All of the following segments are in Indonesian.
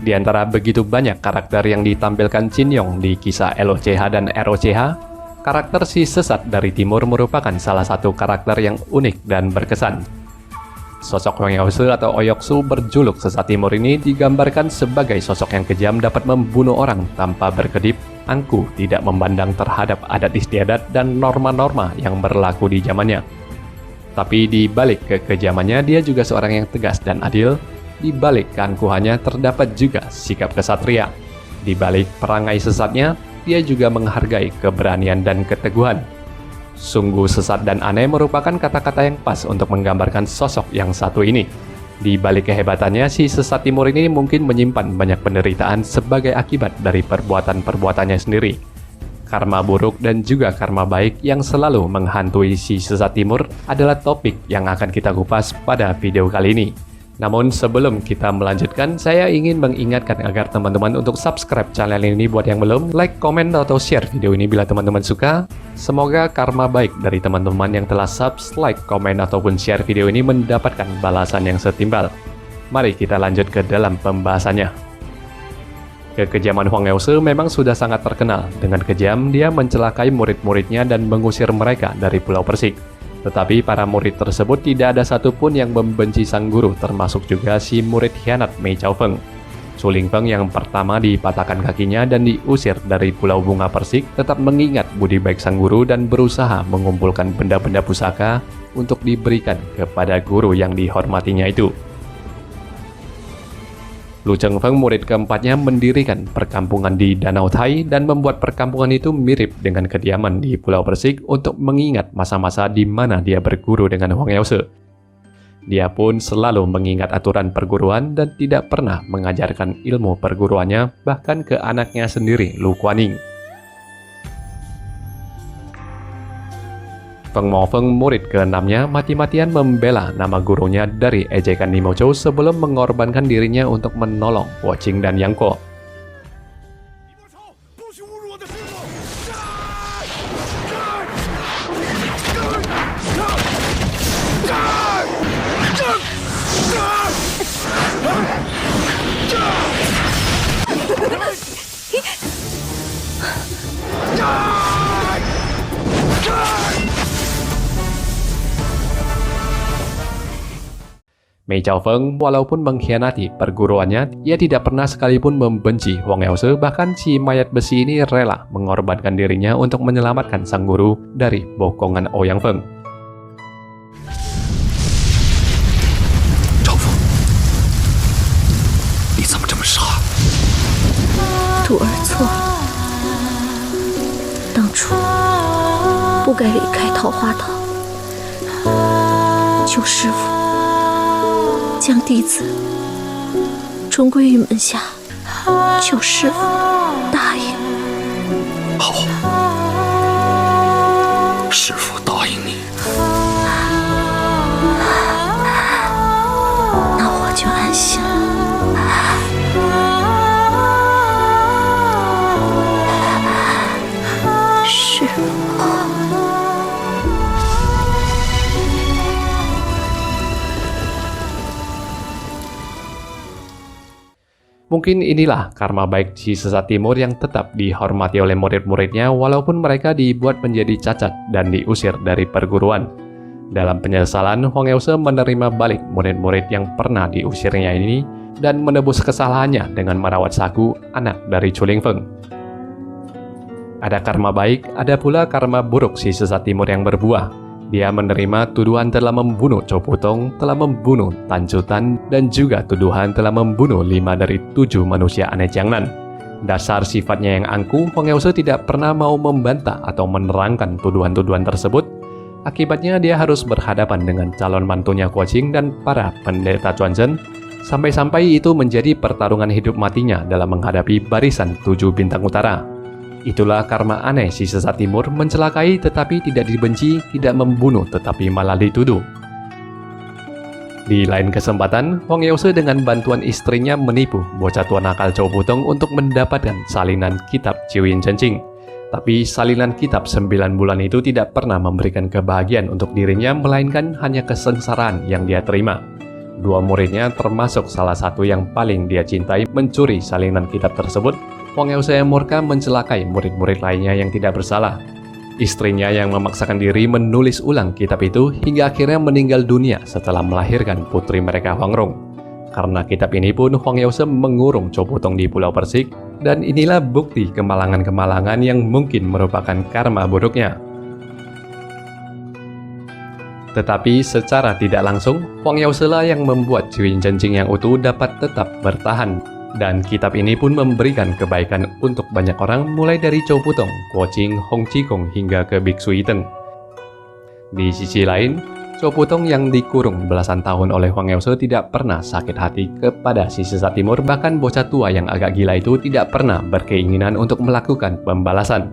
Di antara begitu banyak karakter yang ditampilkan Jin Yong di kisah LOCH dan ROCH, karakter si sesat dari timur merupakan salah satu karakter yang unik dan berkesan. Sosok Hwang Yaose atau Oyoksu berjuluk sesat timur ini digambarkan sebagai sosok yang kejam, dapat membunuh orang tanpa berkedip, angkuh, tidak memandang terhadap adat istiadat dan norma-norma yang berlaku di zamannya. Tapi di balik kekejamannya, dia juga seorang yang tegas dan adil. Di balik keangkuhannya terdapat juga sikap kesatria. Di balik perangai sesatnya, dia juga menghargai keberanian dan keteguhan. Sungguh sesat dan aneh merupakan kata-kata yang pas untuk menggambarkan sosok yang satu ini. Di balik kehebatannya, si sesat timur ini mungkin menyimpan banyak penderitaan sebagai akibat dari perbuatan-perbuatannya sendiri. Karma buruk dan juga karma baik yang selalu menghantui si sesat timur adalah topik yang akan kita kupas pada video kali ini. Namun sebelum kita melanjutkan, saya ingin mengingatkan agar teman-teman untuk subscribe channel ini buat yang belum, like, komen, atau share video ini bila teman-teman suka. Semoga karma baik dari teman-teman yang telah subscribe, like, komen, ataupun share video ini mendapatkan balasan yang setimpal. Mari kita lanjut ke dalam pembahasannya. Kekejaman Hwang Yaose memang sudah sangat terkenal. Dengan kejam, dia mencelakai murid-muridnya dan mengusir mereka dari Pulau Persik. Tetapi para murid tersebut tidak ada satupun yang membenci sang guru, termasuk juga si murid khianat Mei Chaofeng. Su Lingfeng yang pertama dipatahkan kakinya dan diusir dari Pulau Bunga Persik tetap mengingat budi baik sang guru dan berusaha mengumpulkan benda-benda pusaka untuk diberikan kepada guru yang dihormatinya itu. Lu Chengfeng, murid keempatnya, mendirikan perkampungan di Danau Tai dan membuat perkampungan itu mirip dengan kediaman di Pulau Persik untuk mengingat masa-masa di mana dia berguru dengan Hwang Yaose. Dia pun selalu mengingat aturan perguruan dan tidak pernah mengajarkan ilmu perguruannya bahkan ke anaknya sendiri, Lu Kuaning. Feng Mofeng, murid keenamnya, mati-matian membela nama gurunya dari ejekan Nimo Chou sebelum mengorbankan dirinya untuk menolong Wo Qing dan Yang Ko. Mei Chaofeng walaupun mengkhianati perguruannya, ia tidak pernah sekalipun membenci Hwang Yaose. Bahkan si mayat besi ini rela mengorbankan dirinya untuk menyelamatkan sang guru dari bokongan Ouyang Feng. Chaofeng, 你怎么这么傻？徒儿错了，当初不该离开桃花岛，救师父。将弟子重归于门下，求师父答应。好，师父答应你。那我就安心了。师父。Mungkin inilah karma baik si sesat timur yang tetap dihormati oleh murid-muridnya walaupun mereka dibuat menjadi cacat dan diusir dari perguruan. Dalam penyesalan, Hwang Yaose menerima balik murid-murid yang pernah diusirnya ini dan menebus kesalahannya dengan merawat Sagu, anak dari Chu Lingfeng. Ada karma baik, ada pula karma buruk si sesat timur yang berbuah. Dia menerima tuduhan telah membunuh Chow Putong, telah membunuh Tan Chutan, dan juga tuduhan telah membunuh 5 dari 7 manusia aneh Jiangnan. Dasar sifatnya yang angkuh, Hwang Yaose tidak pernah mau membantah atau menerangkan tuduhan-tuduhan tersebut. Akibatnya dia harus berhadapan dengan calon mantunya Kuo Qing dan para pendeta Chuanzhen, sampai-sampai itu menjadi pertarungan hidup matinya dalam menghadapi barisan 7 bintang utara. Itulah karma aneh si sesat timur, mencelakai tetapi tidak dibenci, tidak membunuh tetapi malah dituduh. Di lain kesempatan, Hwang Yaose dengan bantuan istrinya menipu bocah tua nakal Chow Putong untuk mendapatkan salinan kitab Jiuyin Zhenqing. Tapi salinan kitab 9 bulan itu tidak pernah memberikan kebahagiaan untuk dirinya, melainkan hanya kesengsaraan yang dia terima. dua muridnya termasuk salah satu yang paling dia cintai mencuri salinan kitab tersebut, Huang Yaose murka mencelakai murid-murid lainnya yang tidak bersalah. Istrinya yang memaksakan diri menulis ulang kitab itu hingga akhirnya meninggal dunia setelah melahirkan putri mereka Huang Rong. Karena kitab ini pun Huang Yaose mengurung Chow Putong di Pulau Persik, dan inilah bukti kemalangan-kemalangan yang mungkin merupakan karma buruknya. Tetapi secara tidak langsung, Huang Yaose lah yang membuat Ciwin Zhenjing yang utuh dapat tetap bertahan. Dan kitab ini pun memberikan kebaikan untuk banyak orang mulai dari Chow Putong, Guo Qing, Hong Qigong hingga ke Biksu Iten. Di sisi lain, Chow Putong yang dikurung belasan tahun oleh Huang Yaose tidak pernah sakit hati kepada si sesat timur, bahkan bocah tua yang agak gila itu tidak pernah berkeinginan untuk melakukan pembalasan.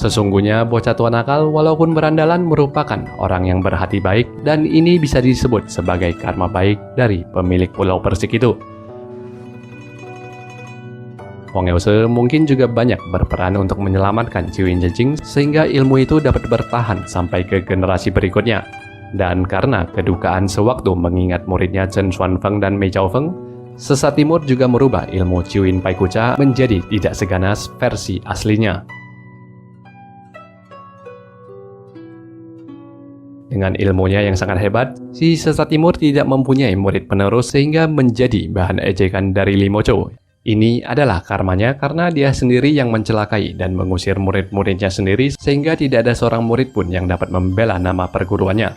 Sesungguhnya bocah tua nakal walaupun berandalan merupakan orang yang berhati baik, dan ini bisa disebut sebagai karma baik dari pemilik Pulau Persik itu. Huang Yaose mungkin juga banyak berperan untuk menyelamatkan Ciwin Zhenjing sehingga ilmu itu dapat bertahan sampai ke generasi berikutnya. Dan karena kedukaan sewaktu mengingat muridnya Chen Xuanfeng dan Mei Chaofeng, sesat timur juga merubah ilmu Ciwin Pai Kucha menjadi tidak seganas versi aslinya. Dengan ilmunya yang sangat hebat, si sesat timur tidak mempunyai murid penerus sehingga menjadi bahan ejekan dari Li Mocho. Ini adalah karmanya karena dia sendiri yang mencelakai dan mengusir murid-muridnya sendiri sehingga tidak ada seorang murid pun yang dapat membela nama perguruannya.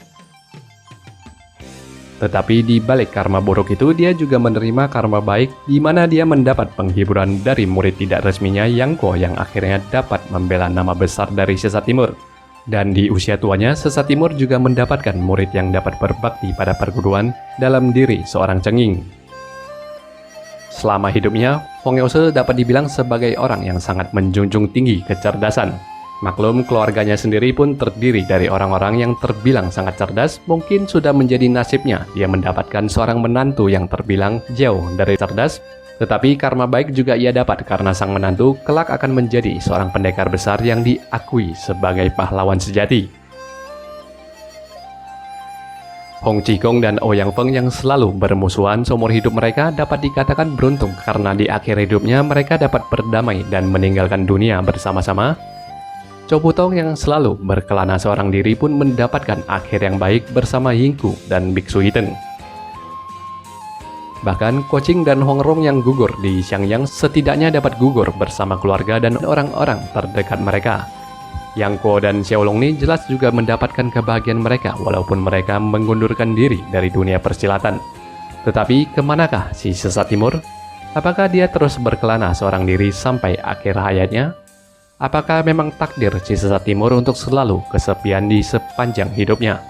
Tetapi di balik karma buruk itu dia juga menerima karma baik di mana dia mendapat penghiburan dari murid tidak resminya Yang Guo yang akhirnya dapat membela nama besar dari sesat timur. Dan di usia tuanya, sesat timur juga mendapatkan murid yang dapat berbakti pada perguruan dalam diri seorang Cenging. Selama hidupnya, Huang Yaose dapat dibilang sebagai orang yang sangat menjunjung tinggi kecerdasan. Maklum, keluarganya sendiri pun terdiri dari orang-orang yang terbilang sangat cerdas, mungkin sudah menjadi nasibnya dia mendapatkan seorang menantu yang terbilang jauh dari cerdas. Tetapi karma baik juga ia dapat karena sang menantu kelak akan menjadi seorang pendekar besar yang diakui sebagai pahlawan sejati. Hong Qigong dan Ouyang Feng yang selalu bermusuhan seumur hidup mereka dapat dikatakan beruntung karena di akhir hidupnya mereka dapat berdamai dan meninggalkan dunia bersama-sama. Chow Putong yang selalu berkelana seorang diri pun mendapatkan akhir yang baik bersama Yingku dan Biksu Iten. Bahkan Guo Qing dan Huang Rong yang gugur di Xiangyang setidaknya dapat gugur bersama keluarga dan orang-orang terdekat mereka. Yang Guo dan Xiaolong ini jelas juga mendapatkan kebahagiaan mereka walaupun mereka mengundurkan diri dari dunia persilatan. Tetapi kemanakah si sesat timur? Apakah dia terus berkelana seorang diri sampai akhir hayatnya? Apakah memang takdir si sesat timur untuk selalu kesepian di sepanjang hidupnya?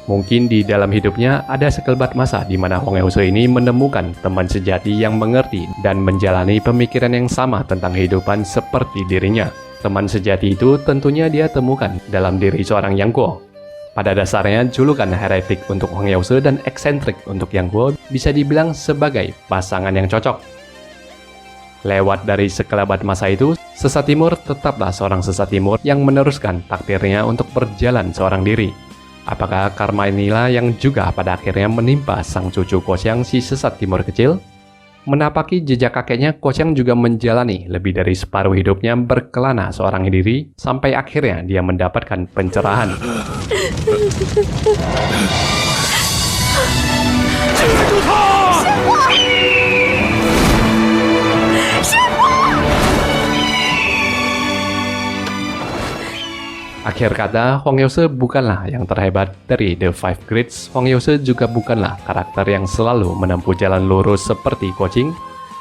Mungkin di dalam hidupnya ada sekelebat masa di mana Huang Yaose ini menemukan teman sejati yang mengerti dan menjalani pemikiran yang sama tentang kehidupan seperti dirinya. Teman sejati itu tentunya dia temukan dalam diri seorang Yang Guo. Pada dasarnya, julukan heretik untuk Huang Yaose dan eksentrik untuk Yang Guo bisa dibilang sebagai pasangan yang cocok. Lewat dari sekelebat masa itu, sesat timur tetaplah seorang sesat timur yang meneruskan takdirnya untuk berjalan seorang diri. Apakah karma inilah yang juga pada akhirnya menimpa sang cucu Guo Xiang si sesat timur kecil? Menapaki jejak kakeknya, Guo Xiang juga menjalani lebih dari separuh hidupnya berkelana seorang diri sampai akhirnya dia mendapatkan pencerahan. Akhir kata, Huang Yaose bukanlah yang terhebat dari The Five Grades. Huang Yaose juga bukanlah karakter yang selalu menempuh jalan lurus seperti Guo Qing.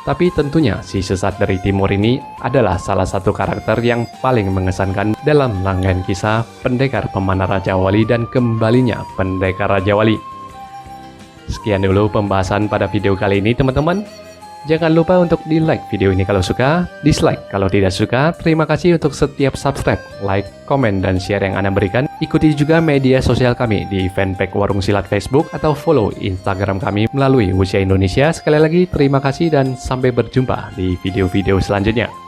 Tapi tentunya si sesat dari timur ini adalah salah satu karakter yang paling mengesankan dalam rangkaian kisah Pendekar Pemanah Raja Wali dan kembalinya Pendekar Raja Wali. Sekian dulu pembahasan pada video kali ini teman-teman. Jangan lupa untuk di-like video ini kalau suka, dislike kalau tidak suka. Terima kasih untuk setiap subscribe, like, komen, dan share yang Anda berikan. Ikuti juga media sosial kami di fanpage Warung Silat Facebook atau follow Instagram kami melalui Wuxia Indonesia. Sekali lagi terima kasih dan sampai berjumpa di video-video selanjutnya.